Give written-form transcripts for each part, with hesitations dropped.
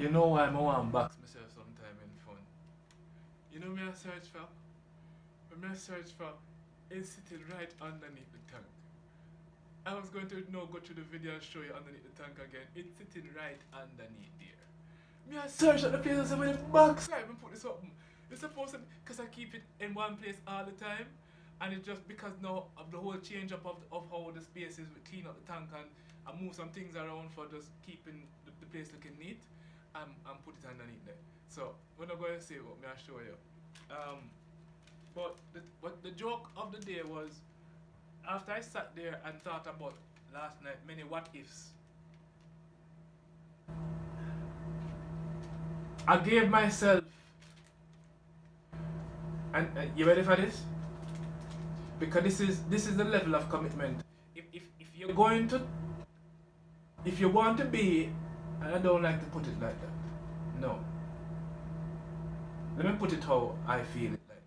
You know why I want to box myself sometime in fun? You know me I search for? When I search for is sitting right underneath the tank. I was going to go through the video and show you underneath the tank again. It's sitting right underneath there. Me I search at the place and say, well, the box right and put this up. It's supposed to be, because I keep it in one place all the time. And it's just because now of the whole change up of how the space is, we clean up the tank and I move some things around for just keeping the place looking neat and put it underneath there. So we're not going to say what me I show you. But the joke of the day was after I sat there and thought about last night many what ifs. I gave myself, and you ready for this? Because this is the level of commitment. If you're going to, if you want to be, and I don't like to put it like that. No. Let me put it how I feel it like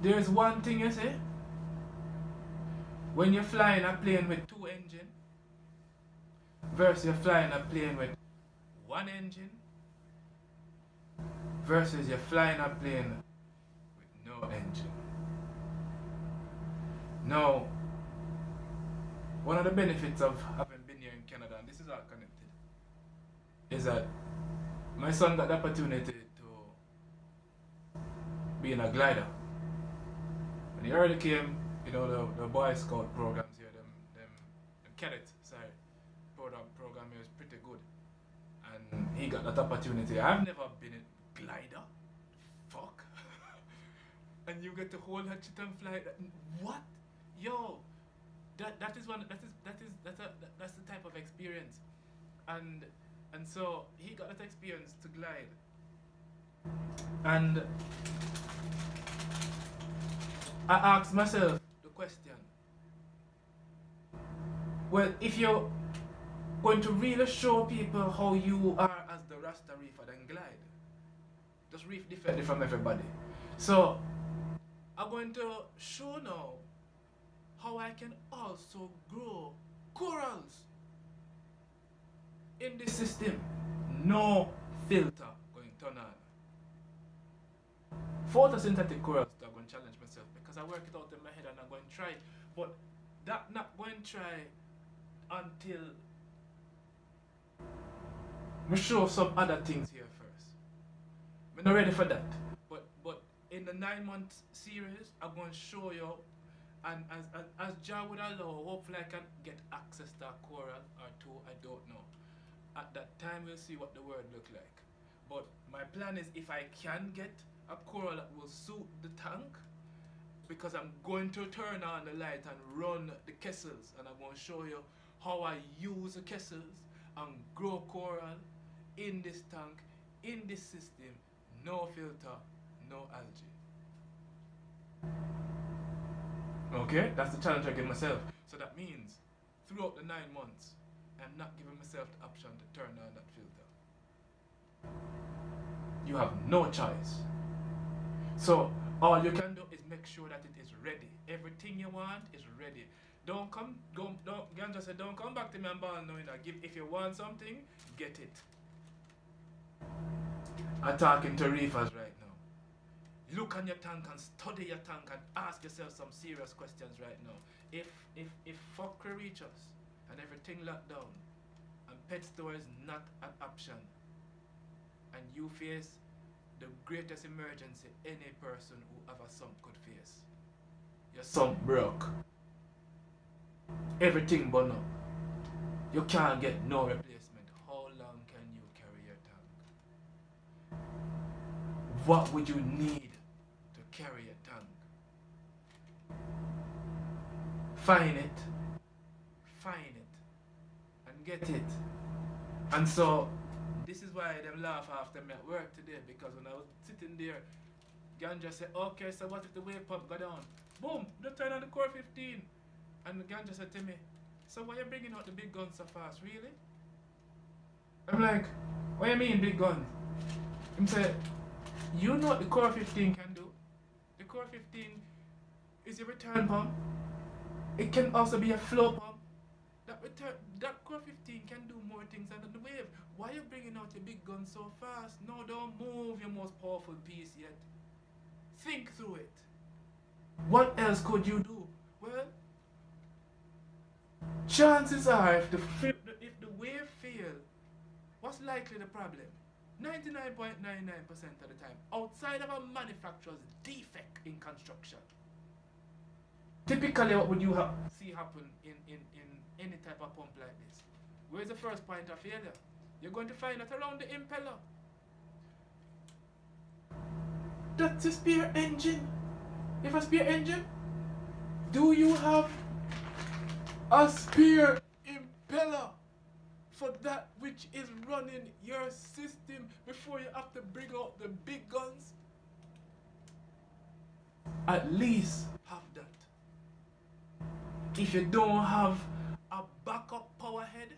this. There's one thing you say. When you're flying a plane with 2 engines versus you're flying a plane with 1 engine versus you're flying a plane with no engine. Now, one of the benefits of having been here in Canada, and this is all connected, is that my son got the opportunity to be in a glider. When he early came, you know, the Boy Scout programs here, them cadet, sorry, program here is pretty good. And he got that opportunity. I've never been in glider. Fuck. And you get to hold that shit and fly. What? Yo, that's the type of experience. And so he got that experience to glide. And I asked myself the question, well, if you're going to really show people how you are as the Rasta reefer, then glide. Just reef differently from everybody. So I'm going to show now how I can also grow corals in this system. No filter going to turn on. Photosynthetic corals, I'm going to challenge myself because I work it out in my head and I'm going to try. But that not going to try until we show some other things here first. We're not ready for that. But in the 9-month series, I'm going to show you, and as Jah would allow, hopefully I can get access to a coral or 2, I don't know. At that time we'll see what the world look like. But my plan is if I can get a coral that will suit the tank, because I'm going to turn on the light and run the kessels, and I'm going to show you how I use the kessels and grow coral in this tank, in this system, no filter, no algae. Okay, that's the challenge I give myself. So that means throughout the 9 months, I'm not giving myself the option to turn on that filter. You have no choice. So all you can do is make sure that it is ready. Everything you want is ready. Don't come back to me and ball knowing that if you want something, get it. I'm talking to reefers right now. Look on your tank and study your tank and ask yourself some serious questions right now. If fuckery reach us and everything locked down and pet store is not an option and you face the greatest emergency any person who have a sump could face. Your sump broke. Everything burn up. You can't get no replacement. How long can you carry your tank? What would you need to carry a tank? Find it, and get it. And so this is why them laugh after me at work today, because when I was sitting there, Ganja said, okay, so what if the wave pump go down? Boom, don't turn on the core 15. And Ganja said to me, so why you bringing out the big guns so fast, really? I'm like, what you mean big guns? He said, you know what the core 15 can do? The core 15 is your return pump. It can also be a flow pump. That Core 15 can do more things than the wave. Why are you bringing out your big gun so fast? No, don't move your most powerful piece yet. Think through it. What else could you do? Well, chances are if the wave fail, what's likely the problem? 99.99% of the time, outside of a manufacturer's defect in construction. Typically, what would you see happen in any type of pump like this? Where's the first point of failure? You're going to find it around the impeller. That's a spare engine. If a spare engine, do you have a spare impeller for that which is running your system before you have to bring out the big guns? At least have that. If you don't have a backup power head,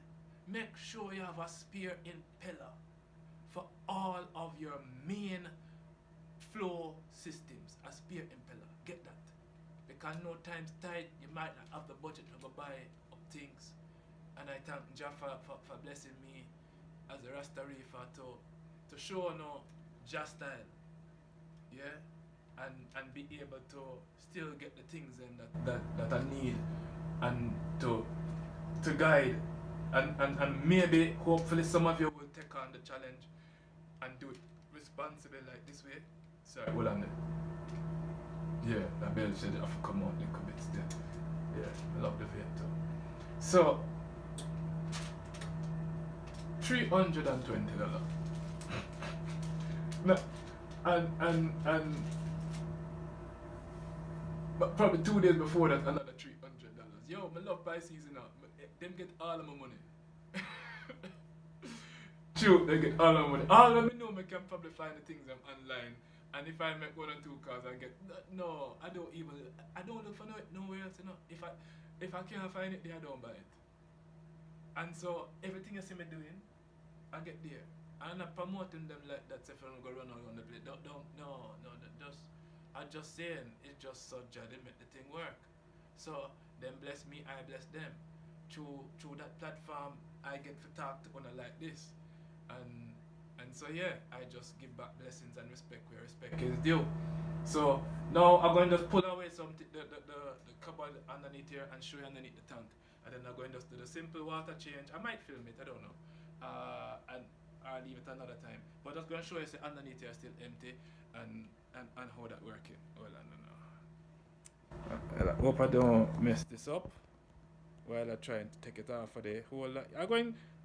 make sure you have a spare impeller for all of your main flow systems. A spare impeller. Get that. Because no time's tight, you might not have the budget to go buy up things. And I thank Jah for blessing me as a Rasta reefer to show no Jah style. Yeah? And be able to still get the things in that I need and to guide and maybe hopefully some of you will take on the challenge and do it responsibly like this way. Sorry, hold on there. Yeah, that bell should have come out a little bit still. Yeah, I love the vehicle. So $320. No, and but probably 2 days before that, another $300. Yo, my love buy season now. Them get all of my money. True, they get all of my money. All of me know I can probably find the things I'm online. And if I make 1 or 2 cars, I get no. I don't look for nowhere else. You know, if I can't find it there, I don't buy it. And so everything you see me doing, I get there. I'm not promoting them like that. If I'm gonna run around the place, I'm just saying it's just so Jah they make the thing work. So them bless me, I bless them. Through that platform, I get to talk to one like this, and so yeah, I just give back blessings and respect where respect is due. So now I'm going to just pull away the cupboard underneath here and show you underneath the tank, and then I'm going to just do the simple water change. I might film it, I don't know, and I'll leave it another time. But I'm just going to show you the underneath here still empty and how that working. Well, I don't know. I hope I don't mess this up while I'm trying to take it off for the whole lot.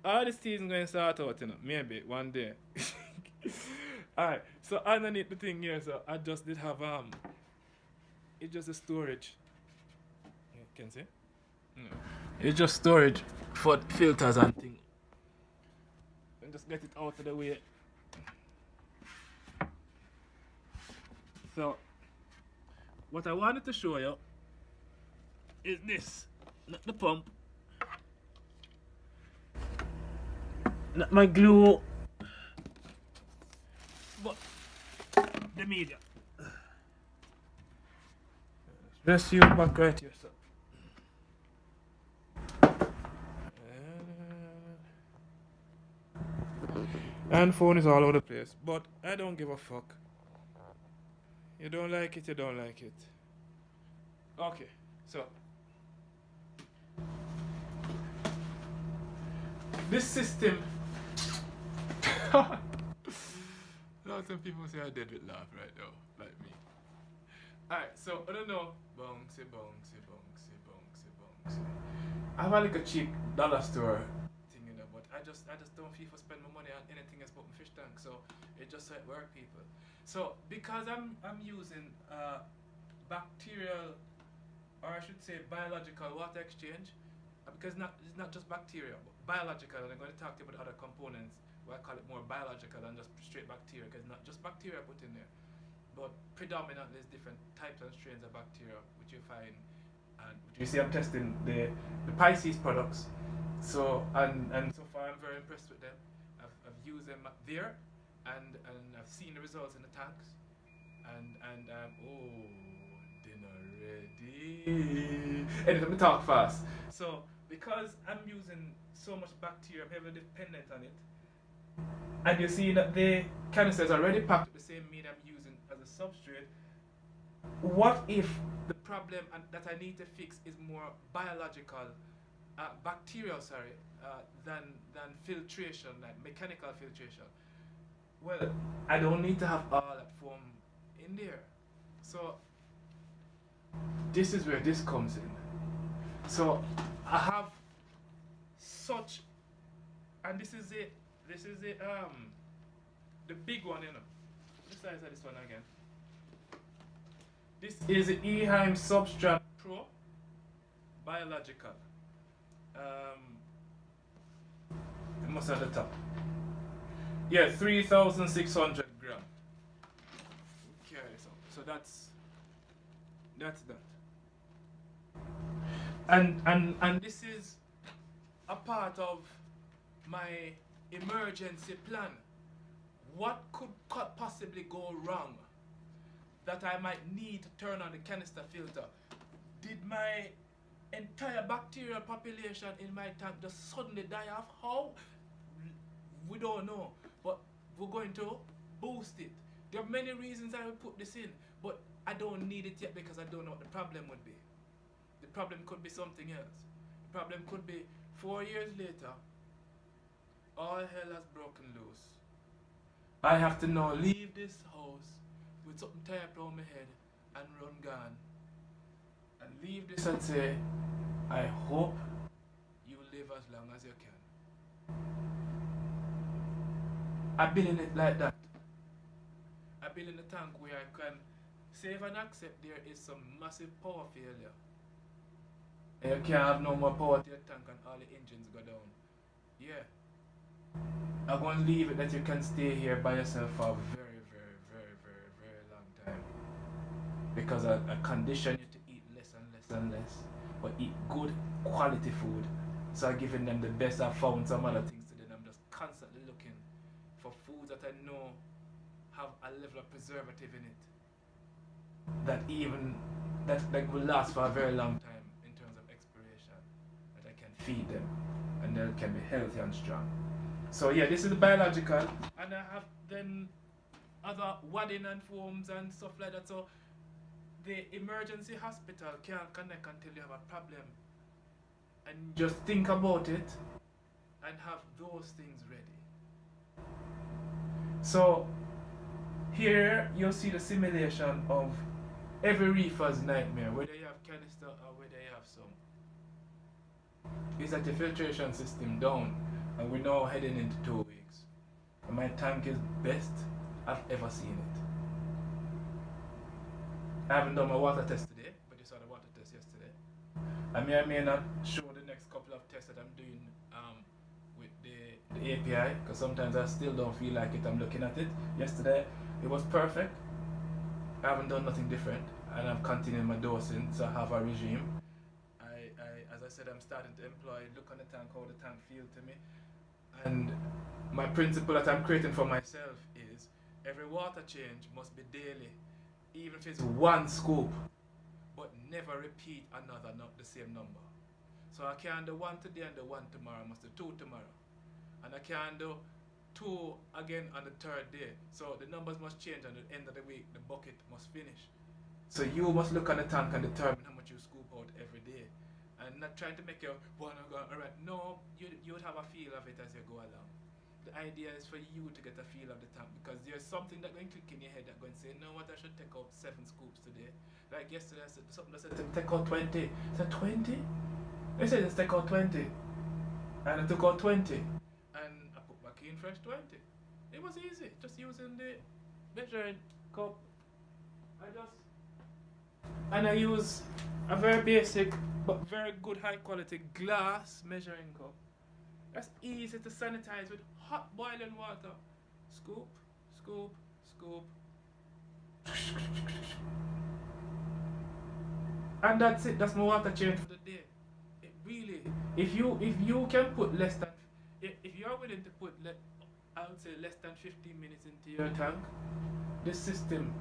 All the season going to start out, you know, maybe one day. Alright, so underneath the thing here, so I just did have it's just a storage. You can see? No. It's just storage for filters and things. And just get it out of the way. So what I wanted to show you is this, not the pump, not my glue, but the media. Rest you back right here, sir. And phone is all over the place, but I don't give a fuck. You don't like it, you don't like it. Okay, so this system. Lots of people say I did with laugh right now, like me. Alright, so I don't know. Bouncy. I have like a cheap dollar store thing, you know, but I just don't feel for spend my money on anything else but my fish tank. So it just like work, people. So because I'm using bacterial, or I should say biological water exchange, because it's not just bacteria, but biological, and I'm going to talk to you about other components where I call it more biological than just straight bacteria, because not just bacteria put in there, but predominantly there's different types and strains of bacteria which you find. And you see, I'm testing the Pisces products, so and so far I'm very impressed with them. I've used them there, and I've seen the results in the tanks, and oh, dinner ready. Anytime I talk fast. So because I'm using so much bacteria, I'm heavily dependent on it. And you see that the canister is already packed with the same meat I'm using as a substrate. What if the problem that I need to fix is more biological, bacterial, sorry, than filtration, like mechanical filtration? Well, I don't need to have all that foam in there. So this is where this comes in. So I have such, and this is it. This is the big one, you know. What size is this one again? This is the Eheim Substrat Pro biological. It must have the top. Yeah, 3,600 gram. Okay, so that's that. And this is a part of my emergency plan. What could possibly go wrong that I might need to turn on the canister filter? Did my entire bacterial population in my tank just suddenly die off? How? We don't know, but we're going to boost it. There are many reasons I will put this in, but I don't need it yet because I don't know what the problem would be. The problem could be something else. The problem could be 4 years later, all hell has broken loose. I have to now leave this house with something tied up on my head and run gone. And leave this and say, I hope you live as long as you can. I've been in it like that. I've been in a tank where I can save and accept there is some massive power failure. And you can't have no more power to your tank and all the engines go down. Yeah. I'm going to leave it that you can stay here by yourself for a very, very, very, very, very long time. Because I condition you to eat less and less and less. But eat good quality food. So I'm giving them the best. I found some other things to do. I'm just constantly looking for foods that I know have a level of preservative in it. That will last for a very long time in terms of expiration. That I can feed them. And they can be healthy and strong. So yeah, this is the biological, and I have then other wadding and foams and stuff like that. So the emergency hospital can't connect until you have a problem, and just think about it and have those things ready. So here you'll see the simulation of every reefer's nightmare, whether you have canister or whether you have some. Is that the filtration system down? And we're now heading into 2 weeks. And my tank is best I've ever seen it. I haven't done my water test today, but you saw the water test yesterday. I may not show the next couple of tests that I'm doing with the API, because sometimes I still don't feel like it. I'm looking at it. Yesterday it was perfect. I haven't done nothing different, and I'm continuing my dosing, so I have a regime. As I said, I'm starting to employ, look on the tank, how the tank feels to me. And my principle that I'm creating for myself is every water change must be daily, even if it's 1 scoop, but never repeat another, not the same number. So I can't do 1 today and do 1 tomorrow, I must do 2 tomorrow. And I can't do 2 again on the 3rd day. So the numbers must change, and at the end of the week, the bucket must finish. So you must look on the tank and determine how much you scoop out every day. And not trying to make you want to go, alright, no, you would have a feel of it as you go along. The idea is for you to get a feel of the tank, because there's something that going to click in your head that going to say, you know what, I should take out 7 scoops today. Like yesterday, I said something that said to take out 20. I said 20? They said just take out 20. And I took out 20. And I put back in fresh 20. It was easy, just using the measuring cup. And I use a very basic but very good high quality glass measuring cup. That's easy to sanitize with hot boiling water. Scoop, scoop, scoop. And that's it, that's my water change for the day. It really, if you can put less than, if you are willing to put, I would say less than 15 minutes into your tank, this system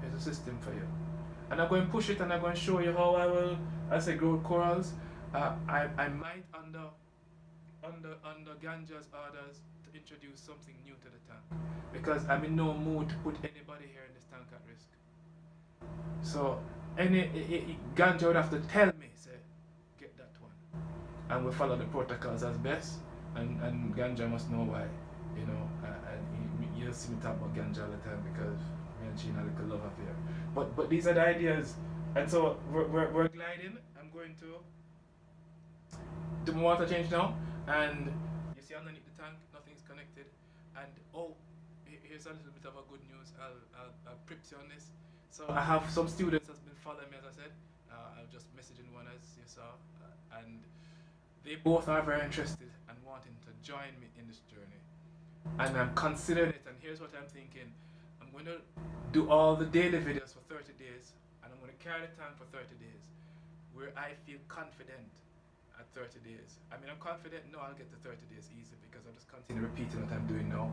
is a system for you. And I'm going to push it and I'm going to show you how I will, as I grow corals. I might under Ganja's orders to introduce something new to the tank, because I'm in no mood to put anybody here in this tank at risk. So Ganja would have to tell me, say, get that one, and we follow the protocols as best. And Ganja must know why, you know. And you'll see me talk about Ganja all the time because me and Gina a little love affair. But these are the ideas, and so we're gliding. I'm going to do my water change now, and you see underneath the tank, nothing's connected. And here's a little bit of a good news. I'll prep you on this. So I have some students that's been following me, as I said. I'm just messaging one, as you saw, and they both are very interested and wanting to join me in this journey. And I'm considering it, and here's what I'm thinking. I'm going to do all the daily videos for 30 days, and I'm going to carry the tank for 30 days, where I feel confident at 30 days. I mean, I'm confident now I'll get to 30 days easy because I'll just continue repeating what I'm doing now.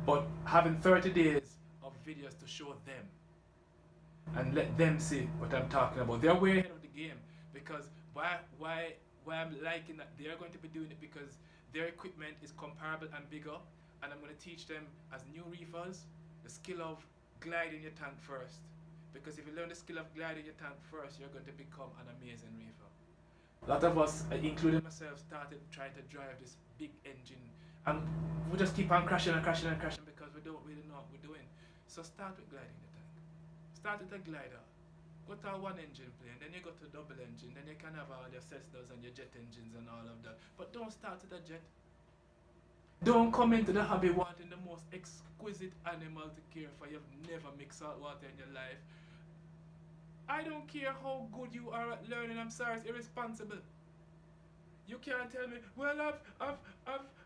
But having 30 days of videos to show them and let them see what I'm talking about. They're way ahead of the game, because why I'm liking that they're going to be doing it, because their equipment is comparable and bigger, and I'm going to teach them as new reefers the skill of gliding your tank first. Because if you learn the skill of gliding your tank first, you're going to become an amazing reefer. A lot of us, including myself, started trying to drive this big engine, and we just keep on crashing and crashing and crashing because we don't really know what we're doing. So start with gliding the tank. Start with a glider. Go to a one engine plane, then you go to double engine, then you can have all your Cessnas and your jet engines and all of that. But don't start with a jet. Don't come into the hobby wanting the most exquisite animal to care for. You've never mixed salt water in your life. I don't care how good you are at learning. I'm sorry, it's irresponsible. You can't tell me, well,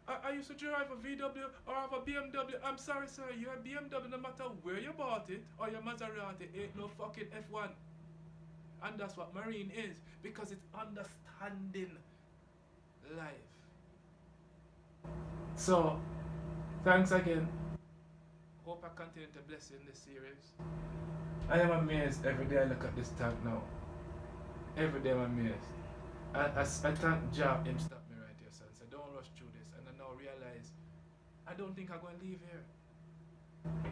I used to drive a VW or have a BMW. I'm sorry, sir, your BMW, no matter where you bought it, or your Maserati, ain't no fucking F1. And that's what marine is, because it's understanding life. So, thanks again. Hope I continue to bless you in this series. I am amazed every day I look at this tank now. Every day I'm amazed. I thank Jah, him stop me right here, son. So don't rush through this. And I now realize, I don't think I'm going to leave here.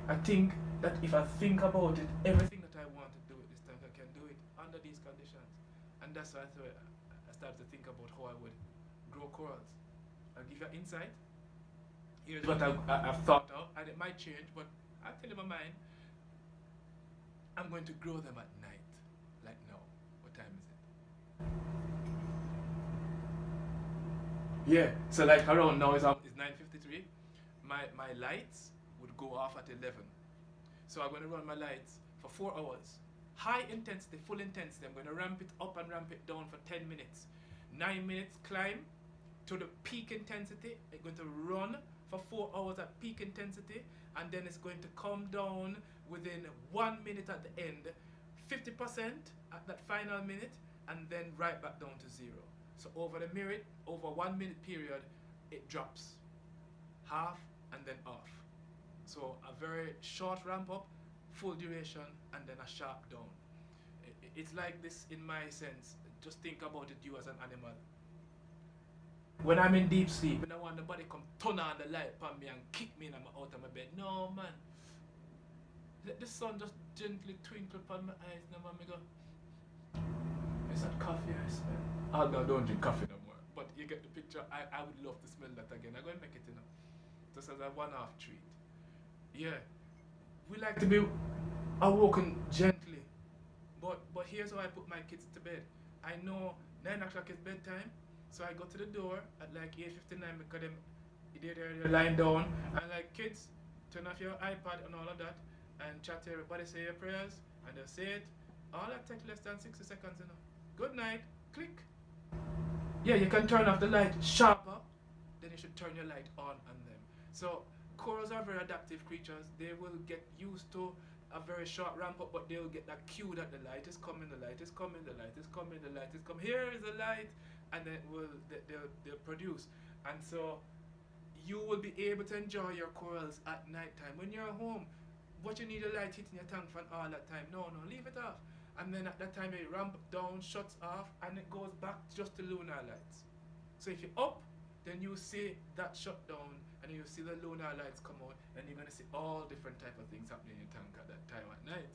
I think that if I think about it, everything that I want to do with this tank, I can do it under these conditions. And that's why I started to think about how I would grow corals. I'll give you an insight. Here's what I've thought of, and it might change, but I'll tell you my mind. I'm going to grow them at night, like now. What time is it? Yeah, so like around now it's 9:53. My lights would go off at 11. So I'm going to run my lights for 4 hours. High intensity, full intensity. I'm going to ramp it up and ramp it down for 10 minutes. 9 minutes climb to the peak intensity. It's going to run for 4 hours at peak intensity, and then it's going to come down within 1 minute at the end, 50% at that final minute, and then right back down to 0. So over 1 minute period, it drops half and then off. So a very short ramp up, full duration, and then a sharp down. It's like this in my sense. Just think about it, you as an animal. When I'm in deep sleep, and I want nobody come turn on the light upon me and kick me and I'm out of my bed. No, man. Let the sun just gently twinkle upon my eyes. Now, man, me go. It's that coffee I smell. Oh, no, don't drink coffee no more. But you get the picture. I would love to smell that again. I'm going to make it, you know. Just as a one-off treat. Yeah. We like to be awoken gently. But here's how I put my kids to bed. I know 9 o'clock is bedtime. So I go to the door at like 8:59 because they're lying down. And like, kids, turn off your iPad and all of that and chat to everybody, say your prayers, and they'll say it. All that takes less than 60 seconds, you know. Good night, click. Yeah, you can turn off the light sharper, then you should turn your light on them. So corals are very adaptive creatures. They will get used to a very short ramp up, but they'll get that cue that the light is coming, the light is coming, the light is coming, the light is coming. Here is the light, and then they'll produce. And so you will be able to enjoy your corals at night time. When you're home, what you need a light hitting your tank for all that time. No, leave it off. and then at that time it ramp down, shuts off, and it goes back just to lunar lights. So if you're up, then you see that shut down, and you see the lunar lights come out, and you're gonna see all different type of things happening in your tank at that time at night.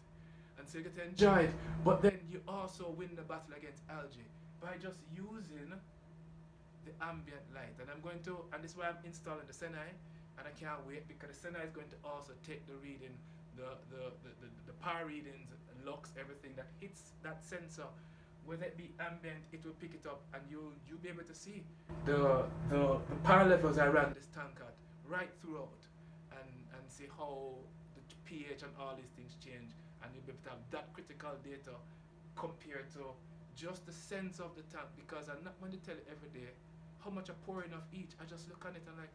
And so you get to enjoy it, but then you also win the battle against algae by just using the ambient light. And I'm going to, and this is why I'm installing the Senai, and I can't wait because the Senai is going to also take the reading, the power readings, lux, everything that hits that sensor, whether it be ambient, it will pick it up, and you'll be able to see the power levels I ran this tank at right throughout, and see how the pH and all these things change, and you'll be able to have that critical data compared to just the sense of the tank, because I'm not going to tell you every day how much I pour in of each. I just look at it and like,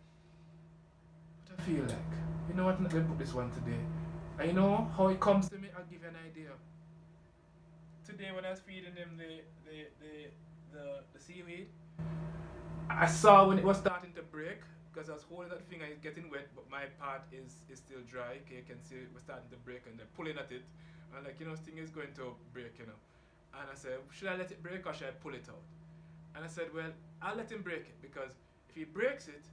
what I feel like. You know what, I'm not going to put this one today. And you know how it comes to me, I'll give you an idea. Today when I was feeding them the seaweed, I saw when it was starting to break, because I was holding that thing and it's getting wet, but my part is still dry. Okay, you can see it was starting to break, and they're pulling at it. And I'm like, you know, this thing is going to break, you know. And I said, should I let it break or should I pull it out? And I said, well, I'll let him break it, because if he breaks it,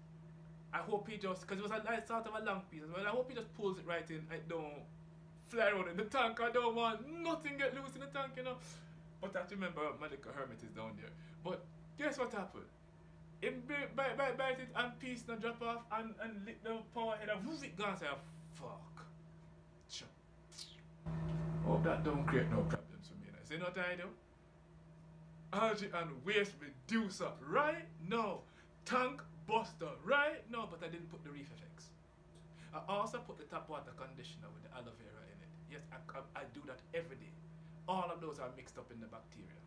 I hope he just, because it was a nice sort of a long piece, well, I hope he just pulls it right in. I don't fly around in the tank. I don't want nothing get loose in the tank, you know. But I have to remember my little hermit is down there. But guess what happened? It bite it and piece and drop off and lick the power head and whoosh, it gone. Say, fuck. Hope that don't create no problems for me. And I say, you know what I do? Algae and waste reducer right now. Tank buster right now. But I didn't put the reef effects. I also put the tap water conditioner with the aloe vera in it. Yes, I do that every day. All of those are mixed up in the bacteria.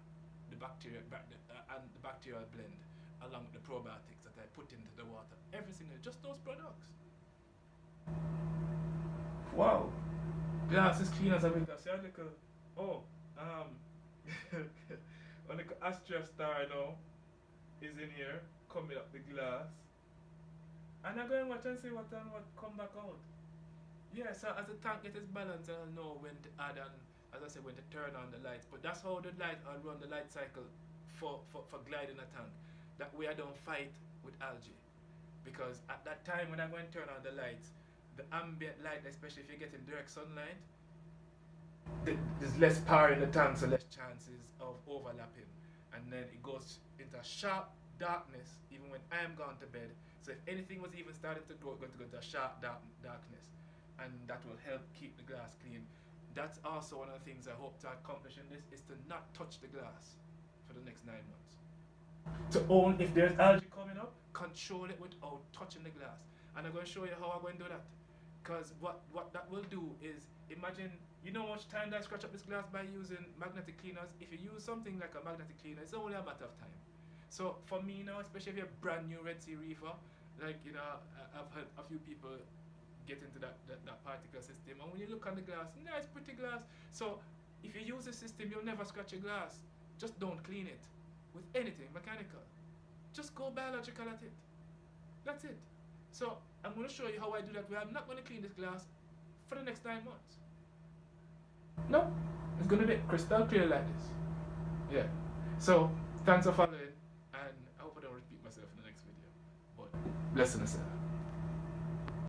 The bacteria and the bacterial blend, along with the probiotics that I put into the water. Every single, just those products. Wow. Glass is clean as a wiggle. See a little, a little Astra star now is in here, coming up the glass. And I'm going to watch and see what come back out. Yeah, so as the tank gets its balance, I'll know when to add and, as I said, when to turn on the lights. But that's how the light, I'll run the light cycle for gliding a tank. That way I don't fight with algae. Because at that time when I'm going to turn on the lights, the ambient light, especially if you're getting direct sunlight, there's less power in the tank, so less chances of overlapping. And then it goes into sharp darkness even when I'm gone to bed. So if anything was even starting to grow, it's going to go into a sharp darkness. And that will help keep the glass clean. That's also one of the things I hope to accomplish in this, is to not touch the glass for the next 9 months. To own, if there's algae coming up, control it without touching the glass. And I'm going to show you how I'm going to do that. Because what that will do is, imagine, you know how much time that I scratch up this glass by using magnetic cleaners? If you use something like a magnetic cleaner, it's only a matter of time. So for me now, especially if you're a brand new Red Sea reefer, like, you know, I've heard a few people get into that particular system, and when you look on the glass, nice pretty glass. So if you use the system, you'll never scratch a glass. Just don't clean it with anything mechanical. Just go biological at it. That's it. So I'm going to show you how I do that, where I'm not going to clean this glass for the next 9 months. No, it's going to be crystal clear like this. Yeah. So thanks for following, and I hope I don't repeat myself in the next video. But bless yourself.